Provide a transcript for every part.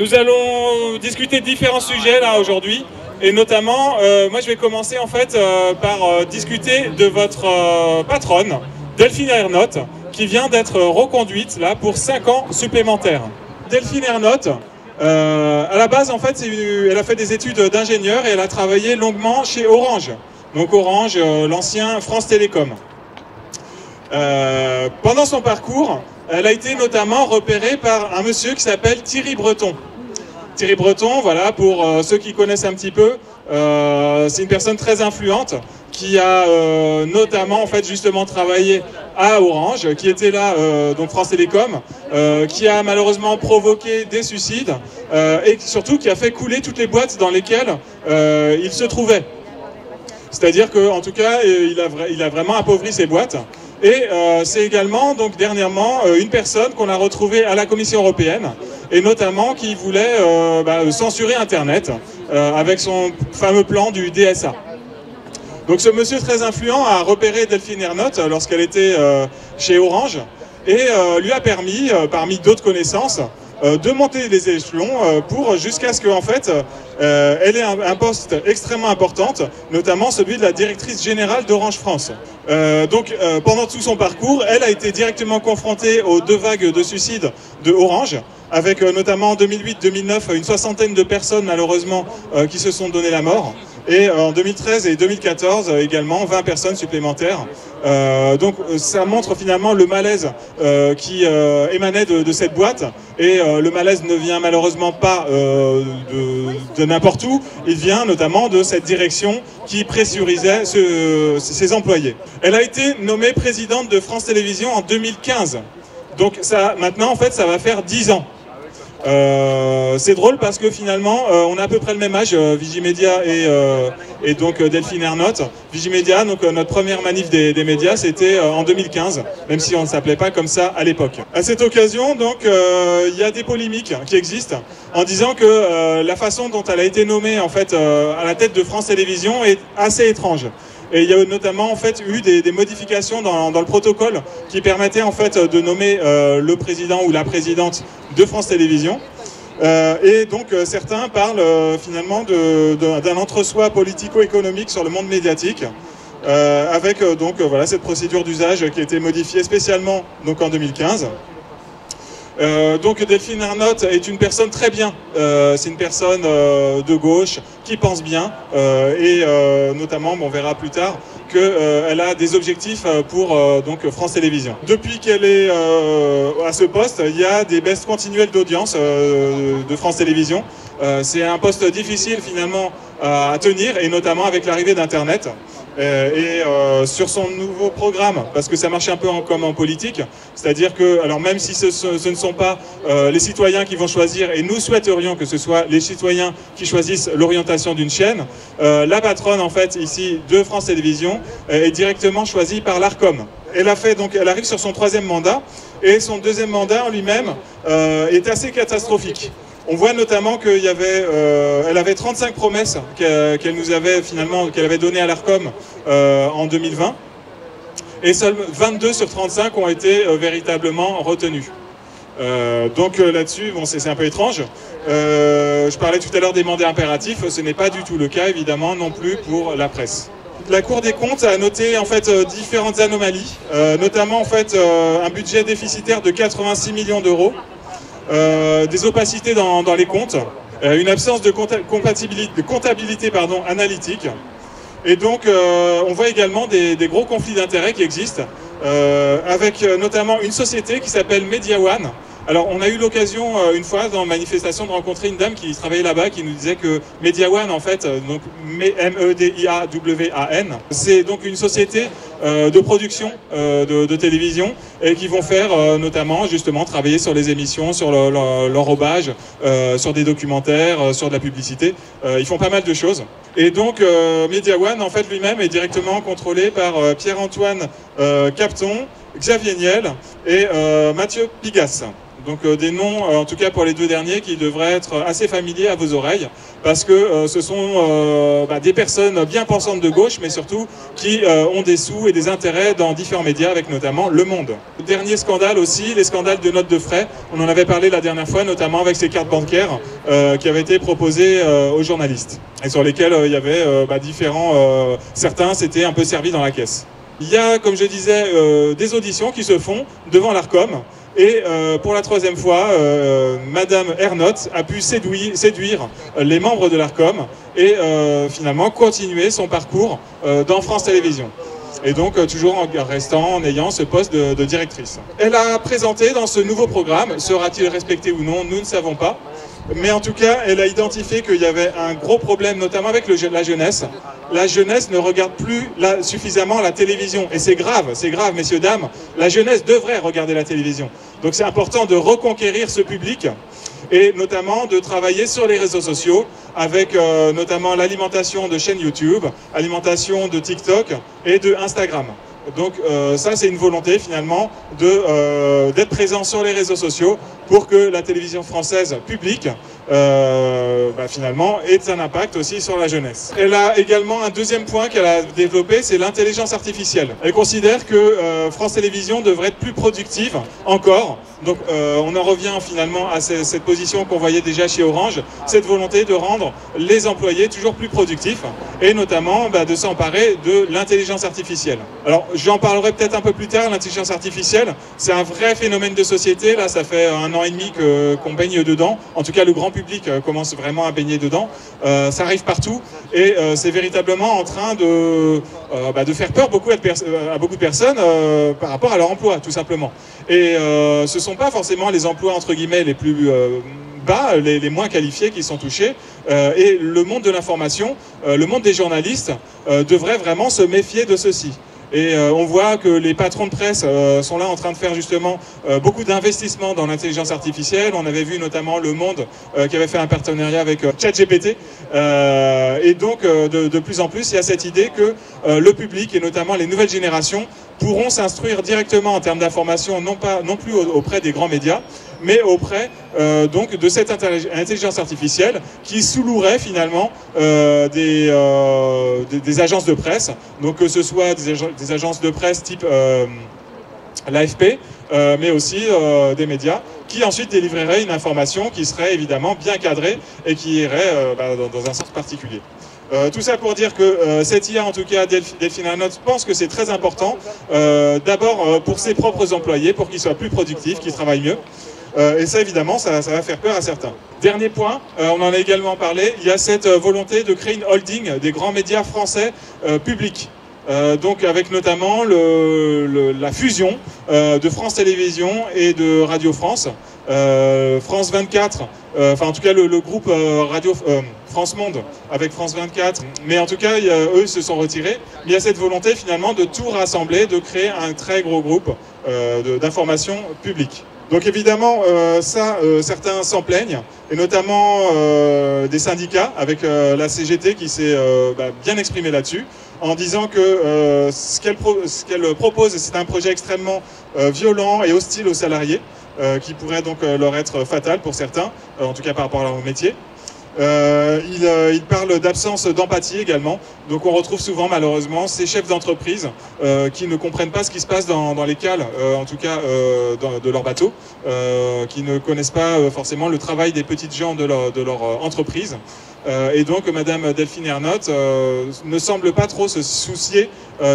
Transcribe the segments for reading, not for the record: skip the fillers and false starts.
nous allons discuter de différents sujets là aujourd'hui, et notamment, moi je vais commencer en fait par discuter de votre patronne, Delphine Ernotte, qui vient d'être reconduite là pour 5 ans supplémentaires. Delphine Ernotte, à la base en fait, elle a fait des études d'ingénieur et elle a travaillé longuement chez Orange. Donc Orange, l'ancien France Télécom. Pendant son parcours, elle a été notamment repérée par un monsieur qui s'appelle Thierry Breton. Thierry Breton, voilà, pour ceux qui connaissent un petit peu, c'est une personne très influente qui a notamment en fait justement travaillé à Orange, qui était là, donc France Télécom, qui a malheureusement provoqué des suicides et surtout qui a fait couler toutes les boîtes dans lesquelles il se trouvait. C'est-à-dire qu'en tout cas, il a vraiment appauvri ces boîtes. Et c'est également, donc dernièrement, une personne qu'on a retrouvée à la Commission européenne, et notamment qui voulait censurer Internet avec son fameux plan du DSA. Donc ce monsieur très influent a repéré Delphine Ernotte lorsqu'elle était chez Orange, et lui a permis, parmi d'autres connaissances, de monter les échelons pour jusqu'à ce qu'en fait elle ait un poste extrêmement important, notamment celui de la directrice générale d'Orange France. Pendant tout son parcours, elle a été directement confrontée aux 2 vagues de suicides de Orange, avec notamment en 2008-2009 une soixantaine de personnes malheureusement qui se sont donné la mort. Et en 2013 et 2014 également 20 personnes supplémentaires. Donc ça montre finalement le malaise qui émanait de cette boîte. Et le malaise ne vient malheureusement pas de n'importe où, il vient notamment de cette direction qui pressurisait ses employés. Elle a été nommée présidente de France Télévisions en 2015. Donc ça, maintenant en fait ça va faire 10 ans. C'est drôle parce que finalement on a à peu près le même âge, Vigimedia et donc Delphine Ernotte. Vigimedia, donc notre première manif des médias, c'était en 2015, même si on ne s'appelait pas comme ça à l'époque. À cette occasion, donc, il y a des polémiques qui existent en disant que la façon dont elle a été nommée en fait à la tête de France Télévisions est assez étrange. Et il y a notamment en fait eu des modifications dans le protocole qui permettaient en fait de nommer le président ou la présidente de France Télévisions. Et donc certains parlent finalement d'un entre-soi politico-économique sur le monde médiatique, avec voilà cette procédure d'usage qui a été modifiée spécialement donc en 2015. Donc Delphine Ernotte est une personne très bien, c'est une personne de gauche qui pense bien et notamment on verra plus tard qu'elle a des objectifs pour donc France Télévisions. Depuis qu'elle est à ce poste, il y a des baisses continuelles d'audience de France Télévisions. C'est un poste difficile finalement à tenir et notamment avec l'arrivée d'Internet. Sur son nouveau programme, parce que ça marche un peu comme en politique, c'est-à-dire que, alors même si ce ne sont pas les citoyens qui vont choisir, et nous souhaiterions que ce soit les citoyens qui choisissent l'orientation d'une chaîne, la patronne en fait ici de France Télévisions est directement choisie par l'Arcom. Elle arrive sur son 3e mandat, et son 2e mandat en lui-même est assez catastrophique. On voit notamment qu'elle avait 35 promesses qu'elle avait données à l'Arcom en 2020, et seuls 22 sur 35 ont été véritablement retenues. Donc là-dessus, bon, c'est un peu étrange. Je parlais tout à l'heure des mandats impératifs, ce n'est pas du tout le cas évidemment non plus pour la presse. La Cour des comptes a noté en fait différentes anomalies, notamment en fait un budget déficitaire de 86 millions d'euros. Des opacités dans les comptes, une absence de comptabilité analytique, et donc on voit également des gros conflits d'intérêts qui existent, avec notamment une société qui s'appelle Media One. Alors on a eu l'occasion une fois dans une manifestation de rencontrer une dame qui travaillait là-bas qui nous disait que Media One en fait, donc M-E-D-I-A-W-A-N, c'est donc une société de production de télévision et qui vont faire notamment justement travailler sur les émissions, sur l'enrobage, sur des documentaires, sur de la publicité. Ils font pas mal de choses. Et donc Media One en fait lui-même est directement contrôlé par Pierre-Antoine Capton Xavier Niel et Mathieu Pigas. Donc des noms, en tout cas pour les deux derniers, qui devraient être assez familiers à vos oreilles, parce que ce sont des personnes bien pensantes de gauche, mais surtout qui ont des sous et des intérêts dans différents médias, avec notamment Le Monde. Dernier scandale aussi, les scandales de notes de frais. On en avait parlé la dernière fois, notamment avec ces cartes bancaires qui avaient été proposées aux journalistes, et sur lesquelles il y avait différents... certains s'étaient un peu servis dans la caisse. Il y a, comme je disais, des auditions qui se font devant l'Arcom. Et pour la troisième fois, Madame Ernotte a pu séduire les membres de l'Arcom et finalement continuer son parcours dans France Télévisions. Et donc toujours en restant, en ayant ce poste de directrice. Elle a présenté dans ce nouveau programme, sera-t-il respecté ou non, nous ne savons pas. Mais en tout cas, elle a identifié qu'il y avait un gros problème, notamment avec la jeunesse. La jeunesse ne regarde plus suffisamment la télévision. Et c'est grave, messieurs, dames. La jeunesse devrait regarder la télévision. Donc c'est important de reconquérir ce public et notamment de travailler sur les réseaux sociaux avec notamment l'alimentation de chaînes YouTube, alimentation de TikTok et de Instagram. Donc ça, c'est une volonté finalement d'être présent sur les réseaux sociaux pour que la télévision française publique finalement ait un impact aussi sur la jeunesse. Elle a également un deuxième point qu'elle a développé, c'est l'intelligence artificielle. Elle considère que France Télévisions devrait être plus productive encore. Donc on en revient finalement à cette position qu'on voyait déjà chez Orange, cette volonté de rendre les employés toujours plus productifs et notamment de s'emparer de l'intelligence artificielle. Alors j'en parlerai peut-être un peu plus tard, l'intelligence artificielle, c'est un vrai phénomène de société. Là, ça fait 1 an et demi qu'on baigne dedans. En tout cas, le grand public commence vraiment à baigner dedans. Ça arrive partout et c'est véritablement en train de faire peur à beaucoup de personnes par rapport à leur emploi, tout simplement. Et ce ne sont pas forcément les emplois entre guillemets les plus bas, les moins qualifiés qui sont touchés. Et le monde de l'information, le monde des journalistes devrait vraiment se méfier de ceci. Et on voit que les patrons de presse sont là en train de faire justement beaucoup d'investissements dans l'intelligence artificielle. On avait vu notamment Le Monde qui avait fait un partenariat avec ChatGPT. Et donc de plus en plus, il y a cette idée que le public et notamment les nouvelles générations pourront s'instruire directement en termes d'information, non plus auprès des grands médias, mais auprès donc de cette intelligence artificielle qui sous-louerait finalement des agences de presse, donc que ce soit des agences de presse type l'AFP, mais aussi des médias, qui ensuite délivreraient une information qui serait évidemment bien cadrée et qui irait dans un sens particulier. Tout ça pour dire que cette IA, en tout cas, Delphine Ernotte pense que c'est très important, d'abord pour ses propres employés, pour qu'ils soient plus productifs, qu'ils travaillent mieux. Et ça, évidemment, ça va faire peur à certains. Dernier point, on en a également parlé, il y a cette volonté de créer une holding des grands médias français publics. Donc avec notamment la fusion de France Télévisions et de Radio France. France 24, enfin en tout cas le groupe Radio France Monde avec France 24, mais en tout cas eux se sont retirés. Mais il y a cette volonté finalement de tout rassembler, de créer un très gros groupe d'information publique. Donc évidemment, certains s'en plaignent, et notamment des syndicats, avec la CGT qui s'est bien exprimée là-dessus, en disant que ce qu'elle propose, c'est un projet extrêmement violent et hostile aux salariés, qui pourrait donc leur être fatal pour certains, en tout cas par rapport à leur métier. Il parle d'absence d'empathie également, donc on retrouve souvent malheureusement ces chefs d'entreprise qui ne comprennent pas ce qui se passe dans les cales, en tout cas de leur bateau, qui ne connaissent pas forcément le travail des petites gens de leur entreprise. Et donc Madame Delphine Ernotte ne semble pas trop se soucier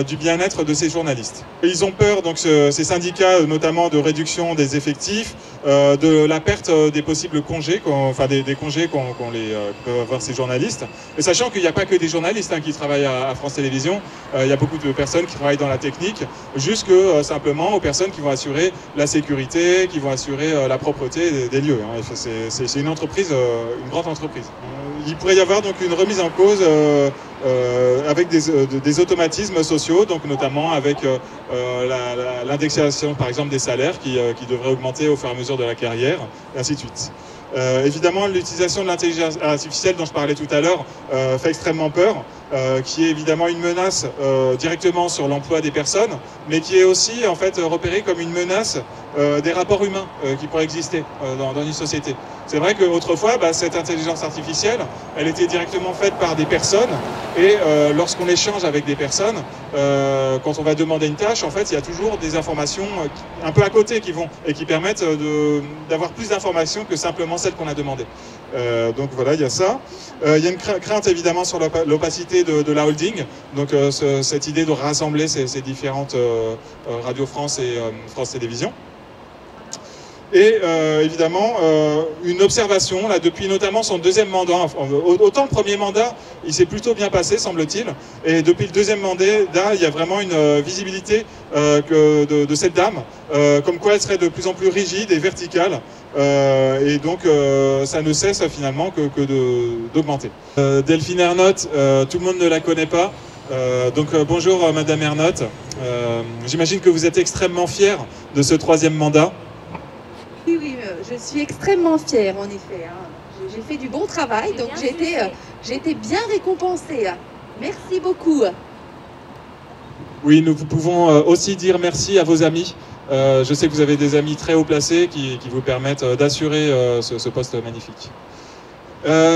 du bien-être de ces journalistes. Ils ont peur, donc ces syndicats, notamment de réduction des effectifs, de la perte des possibles congés, des congés peuvent avoir ces journalistes. Et sachant qu'il n'y a pas que des journalistes qui travaillent à France Télévisions, il y a beaucoup de personnes qui travaillent dans la technique, jusque simplement aux personnes qui vont assurer la sécurité, qui vont assurer la propreté des lieux. C'est une entreprise, une grande entreprise. Il pourrait y avoir donc une remise en cause avec des automatismes sociaux, donc notamment avec l'indexation par exemple des salaires qui devrait augmenter au fur et à mesure de la carrière, et ainsi de suite. Évidemment, l'utilisation de l'intelligence artificielle dont je parlais tout à l'heure fait extrêmement peur, qui est évidemment une menace directement sur l'emploi des personnes, mais qui est aussi en fait repérée comme une menace des rapports humains qui pourraient exister dans une société. C'est vrai qu'autrefois, cette intelligence artificielle, elle était directement faite par des personnes, et lorsqu'on échange avec des personnes, quand on va demander une tâche, en fait, il y a toujours des informations un peu à côté qui vont et qui permettent d'avoir plus d'informations que simplement celles qu'on a demandées. Donc voilà, il y a ça. Il y a une crainte évidemment sur l'opacité de la holding, donc cette idée de rassembler ces différentes Radio France et France Télévisions. Et évidemment, une observation, là, depuis notamment son deuxième mandat, autant le premier mandat, il s'est plutôt bien passé, semble-t-il, et depuis le deuxième mandat, il y a vraiment une visibilité de cette dame, comme quoi elle serait de plus en plus rigide et verticale, et donc ça ne cesse finalement que d'augmenter. Delphine Ernotte, tout le monde ne la connaît pas. Donc bonjour Madame Ernotte, j'imagine que vous êtes extrêmement fière de ce troisième mandat. Oui, oui, je suis extrêmement fière en effet. J'ai fait du bon travail, donc j'ai été bien récompensée. Merci beaucoup. Oui, nous pouvons aussi dire merci à vos amis. Je sais que vous avez des amis très haut placés qui vous permettent d'assurer ce poste magnifique.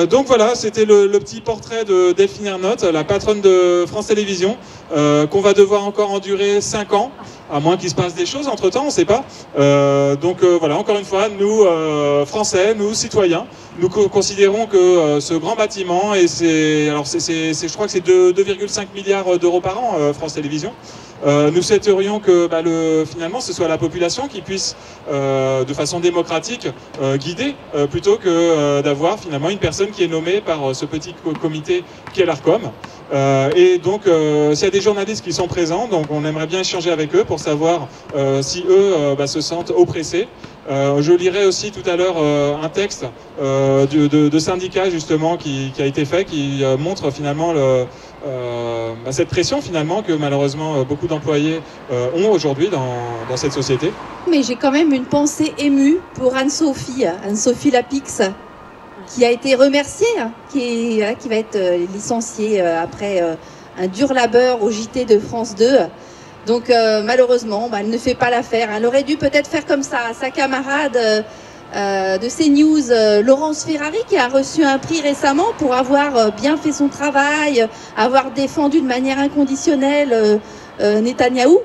Donc voilà, c'était le petit portrait de Delphine Ernotte, la patronne de France Télévisions, qu'on va devoir encore endurer 5 ans, à moins qu'il se passe des choses entre-temps, on ne sait pas. Donc voilà, encore une fois, nous, Français, nous, citoyens, nous considérons que ce grand bâtiment, et je crois que c'est 2,5 milliards d'euros par an, France Télévisions, nous souhaiterions que finalement ce soit la population qui puisse de façon démocratique guider plutôt que d'avoir finalement une personne qui est nommée par ce petit comité qu'est l'ARCOM. Et donc s'il y a des journalistes qui sont présents, donc on aimerait bien échanger avec eux pour savoir si eux se sentent oppressés. Je lirai aussi tout à l'heure un texte de syndicat justement qui a été fait, qui montre finalement cette pression finalement que malheureusement beaucoup d'employés ont aujourd'hui dans cette société. Mais j'ai quand même une pensée émue pour Anne-Sophie Lapix, qui a été remerciée, qui va être licenciée après un dur labeur au JT de France 2. Donc malheureusement, elle ne fait pas l'affaire. Elle aurait dû peut-être faire comme ça. Sa camarade de CNews, Laurence Ferrari, qui a reçu un prix récemment pour avoir bien fait son travail, avoir défendu de manière inconditionnelle Netanyahou.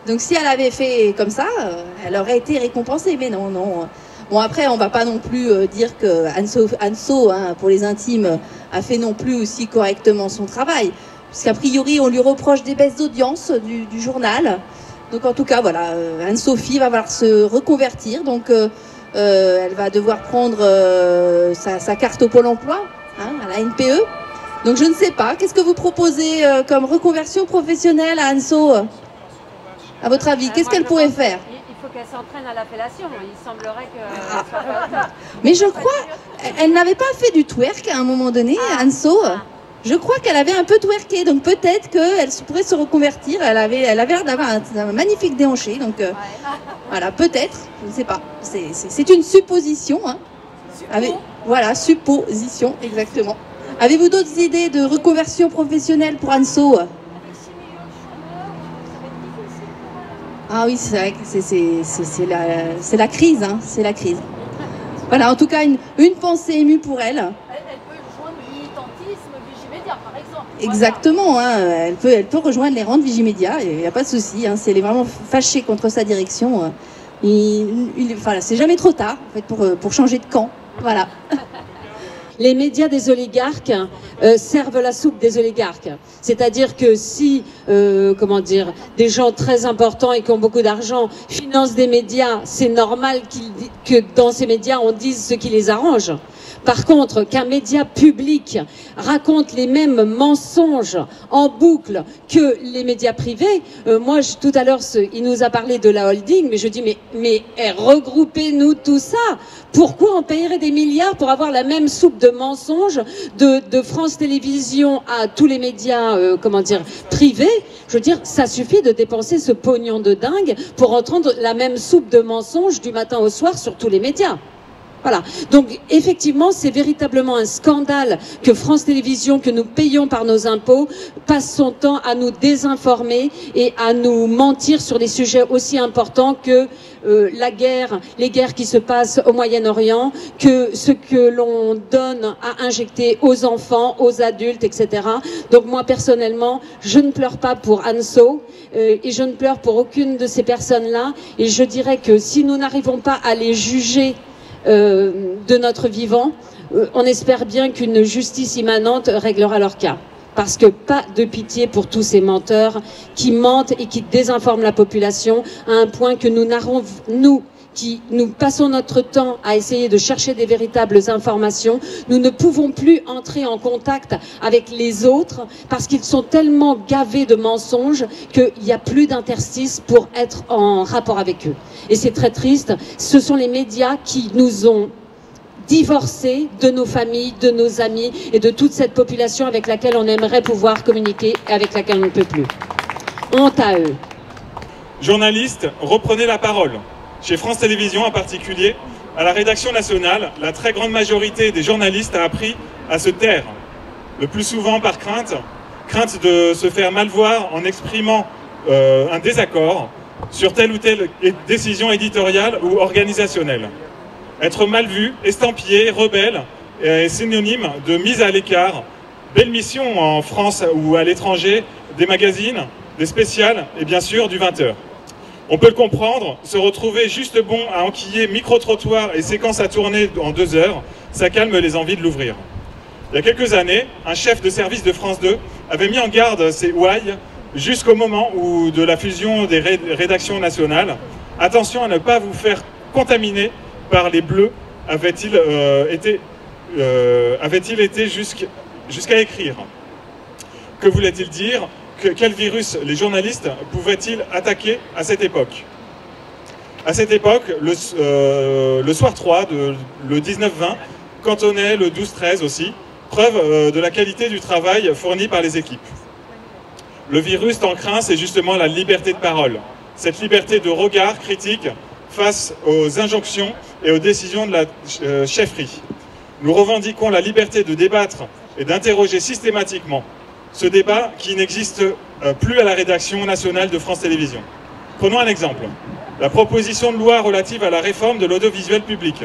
Donc si elle avait fait comme ça, elle aurait été récompensée. Mais non, non. Bon, après, on va pas non plus dire que Anso, pour les intimes, a fait non plus aussi correctement son travail. Puisqu'a priori, on lui reproche des baisses d'audience du journal. Donc en tout cas, voilà, Anne-Sophie va falloir se reconvertir. Donc elle va devoir prendre sa carte au Pôle emploi, à la NPE. Donc je ne sais pas, qu'est-ce que vous proposez comme reconversion professionnelle à Anso? À votre avis, qu'est-ce qu'elle pourrait faire? Il faut qu'elle s'entraîne à l'appellation. Il semblerait que... Mais je crois, elle n'avait pas fait du twerk à un moment donné, Anso. Je crois qu'elle avait un peu twerké, donc peut-être qu'elle pourrait se reconvertir. Elle avait l'air d'avoir un magnifique déhanché, donc voilà, peut-être, je ne sais pas. C'est une supposition. Voilà, supposition, exactement. Avez-vous d'autres idées de reconversion professionnelle pour Anso? Ah oui, c'est vrai que c'est la crise, c'est la crise. Voilà, en tout cas, une pensée émue pour elle. Elle peut joindre le militantisme Vigimédia, par exemple. Exactement, elle peut rejoindre les rangs de Vigimédia, il n'y a pas de souci. Si elle est vraiment fâchée contre sa direction, voilà, c'est jamais trop tard en fait, pour changer de camp. Voilà. Les médias des oligarques servent la soupe des oligarques. C'est-à-dire que si, des gens très importants et qui ont beaucoup d'argent financent des médias, c'est normal que dans ces médias, on dise ce qui les arrange. Par contre, qu'un média public raconte les mêmes mensonges en boucle que les médias privés, moi, tout à l'heure, il nous a parlé de la holding, mais je dis, mais regroupez-nous tout ça. Pourquoi on paierait des milliards pour avoir la même soupe de mensonges de France Télévisions à tous les médias, privés? Je veux dire, ça suffit de dépenser ce pognon de dingue pour entendre la même soupe de mensonges du matin au soir sur tous les médias. Voilà. Donc, effectivement, c'est véritablement un scandale que France Télévisions, que nous payons par nos impôts, passe son temps à nous désinformer et à nous mentir sur des sujets aussi importants que la guerre, les guerres qui se passent au Moyen-Orient, que ce que l'on donne à injecter aux enfants, aux adultes, etc. Donc, moi, personnellement, je ne pleure pas pour Anso et je ne pleure pour aucune de ces personnes-là. Et je dirais que si nous n'arrivons pas à les juger de notre vivant, on espère bien qu'une justice immanente réglera leur cas. Parce que pas de pitié pour tous ces menteurs qui mentent et qui désinforment la population à un point que nous passons notre temps à essayer de chercher des véritables informations, nous ne pouvons plus entrer en contact avec les autres parce qu'ils sont tellement gavés de mensonges qu'il n'y a plus d'interstice pour être en rapport avec eux. Et c'est très triste. Ce sont les médias qui nous ont divorcés de nos familles, de nos amis et de toute cette population avec laquelle on aimerait pouvoir communiquer et avec laquelle on ne peut plus. Honte à eux. Journalistes, reprenez la parole. Chez France Télévisions en particulier, à la rédaction nationale, la très grande majorité des journalistes a appris à se taire. Le plus souvent par crainte de se faire mal voir en exprimant un désaccord sur telle ou telle décision éditoriale ou organisationnelle. Être mal vu, estampillé, rebelle est synonyme de mise à l'écart. Belle mission en France ou à l'étranger, des magazines, des spéciales et bien sûr du 20h. On peut le comprendre, se retrouver juste bon à enquiller micro-trottoir et séquences à tourner en 2 heures, ça calme les envies de l'ouvrir. Il y a quelques années, un chef de service de France 2 avait mis en garde ses ouailles jusqu'au moment où de la fusion des rédactions nationales. Attention à ne pas vous faire contaminer par les bleus, avait-il été jusqu'à écrire. Que voulait-il dire? Quel virus les journalistes pouvaient-ils attaquer à cette époque? À cette époque, le soir 3, le 19-20, cantonnait le 12-13 aussi, preuve de la qualité du travail fourni par les équipes. Le virus tant craint, c'est justement la liberté de parole, cette liberté de regard critique face aux injonctions et aux décisions de la chefferie. Nous revendiquons la liberté de débattre et d'interroger systématiquement ce débat qui n'existe plus à la rédaction nationale de France Télévisions. Prenons un exemple. La proposition de loi relative à la réforme de l'audiovisuel public.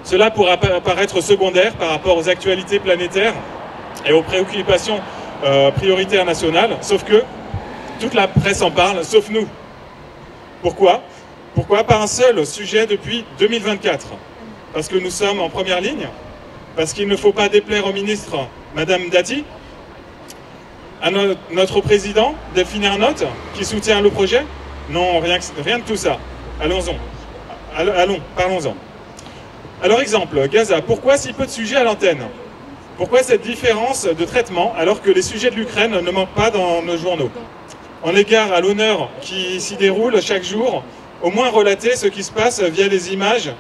Cela pourra paraître secondaire par rapport aux actualités planétaires et aux préoccupations prioritaires nationales, sauf que toute la presse en parle, sauf nous. Pourquoi ? Pourquoi pas un seul sujet depuis 2024? Parce que nous sommes en première ligne? Parce qu'il ne faut pas déplaire au ministre, Madame Dati? À notre président, Delphine Ernotte, qui soutient le projet? Non, rien de tout ça. Allons, parlons-en. Alors exemple, Gaza, pourquoi si peu de sujets à l'antenne? Pourquoi cette différence de traitement alors que les sujets de l'Ukraine ne manquent pas dans nos journaux? En égard à l'honneur qui s'y déroule chaque jour, au moins relater ce qui se passe via les images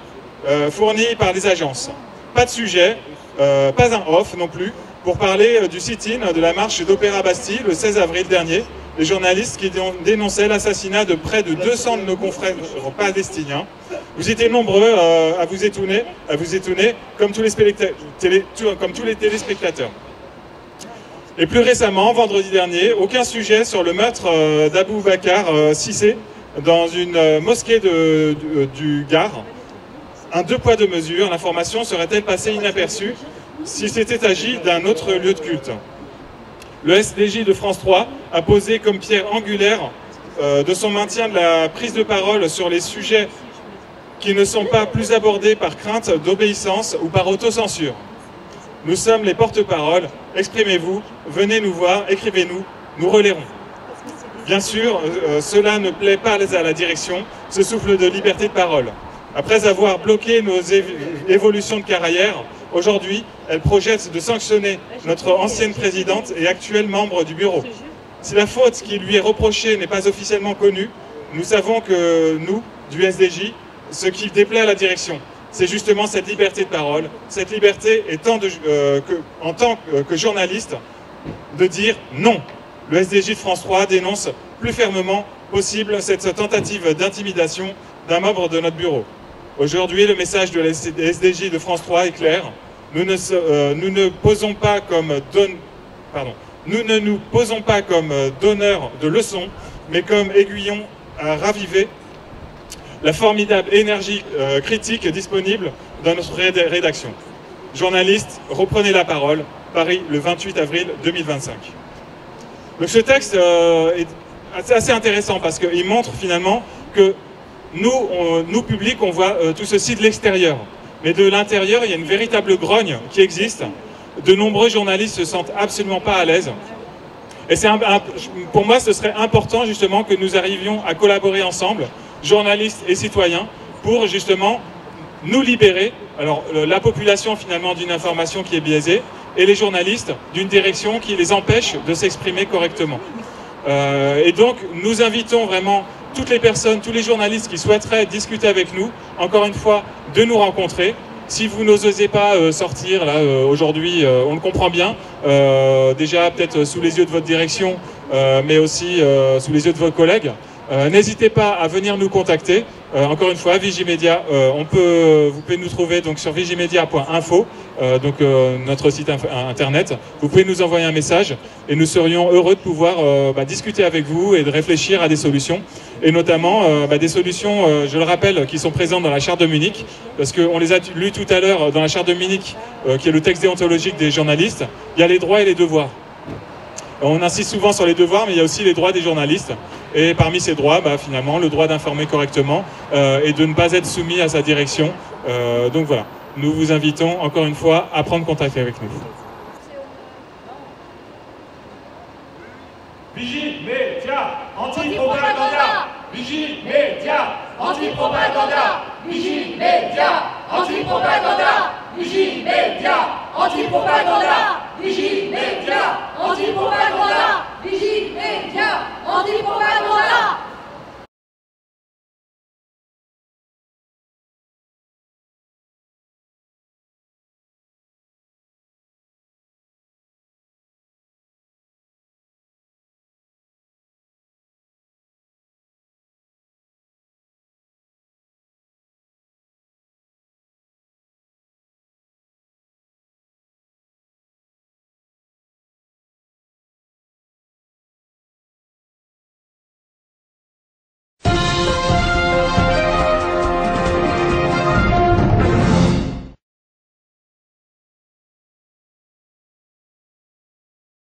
fournies par les agences. Pas de sujet, pas un off non plus, pour parler du sit-in de la marche d'Opéra Bastille le 16 avril dernier, les journalistes qui dénonçaient l'assassinat de près de 200 de nos confrères palestiniens. Vous étiez nombreux à vous étonner comme tous les téléspectateurs. Et plus récemment, vendredi dernier, aucun sujet sur le meurtre d'Abou Bakar Cissé dans une mosquée du Gard. Un 2 poids 2 mesures, l'information serait-elle passée inaperçue si c'était agi d'un autre lieu de culte? Le SDJ de France 3 a posé comme pierre angulaire de son maintien de la prise de parole sur les sujets qui ne sont pas plus abordés par crainte d'obéissance ou par autocensure. Nous sommes les porte-paroles, exprimez-vous, venez nous voir, écrivez-nous, nous relayerons. Bien sûr, cela ne plaît pas à la direction, ce souffle de liberté de parole. Après avoir bloqué nos évolutions de carrière, aujourd'hui, elle projette de sanctionner notre ancienne présidente et actuelle membre du bureau. Si la faute qui lui est reprochée n'est pas officiellement connue, nous savons que nous, du SDJ, ce qui déplaît à la direction, c'est justement cette liberté de parole, cette liberté en tant que journaliste, de dire non. Le SDJ de France 3 dénonce plus fermement possible cette tentative d'intimidation d'un membre de notre bureau. Aujourd'hui, le message de la SDJ de France 3 est clair. Nous ne nous posons pas comme donneurs de leçons, mais comme aiguillons à raviver la formidable énergie critique disponible dans notre rédaction. Journalistes, reprenez la parole. Paris, le 28 avril 2025. Donc ce texte est assez intéressant parce qu'il montre finalement que nous publics, on voit tout ceci de l'extérieur. Mais de l'intérieur, il y a une véritable grogne qui existe. De nombreux journalistes se sentent absolument pas à l'aise. Et pour moi, ce serait important justement que nous arrivions à collaborer ensemble, journalistes et citoyens, pour justement nous libérer, alors la population finalement d'une information qui est biaisée, et les journalistes d'une direction qui les empêche de s'exprimer correctement. Et donc, nous invitons vraiment toutes les personnes, tous les journalistes qui souhaiteraient discuter avec nous, encore une fois, de nous rencontrer. Si vous n'osez pas sortir, là, aujourd'hui, on le comprend bien, déjà peut-être sous les yeux de votre direction, mais aussi sous les yeux de vos collègues, n'hésitez pas à venir nous contacter. Encore une fois, Vigimedia, vous pouvez nous trouver donc sur vigimedia.info, notre site internet. Vous pouvez nous envoyer un message et nous serions heureux de pouvoir discuter avec vous et de réfléchir à des solutions. Et notamment des solutions, je le rappelle, qui sont présentes dans la Charte de Munich, parce qu'on les a lues tout à l'heure dans la Charte de Munich, qui est le texte déontologique des journalistes. Il y a les droits et les devoirs. On insiste souvent sur les devoirs, mais il y a aussi les droits des journalistes. Et parmi ces droits, finalement, le droit d'informer correctement et de ne pas être soumis à sa direction. Donc voilà, nous vous invitons encore une fois à prendre contact avec nous. Vigimedia, anti-propaganda. Vigimedia, anti-propaganda. Vigimedia, anti-propaganda.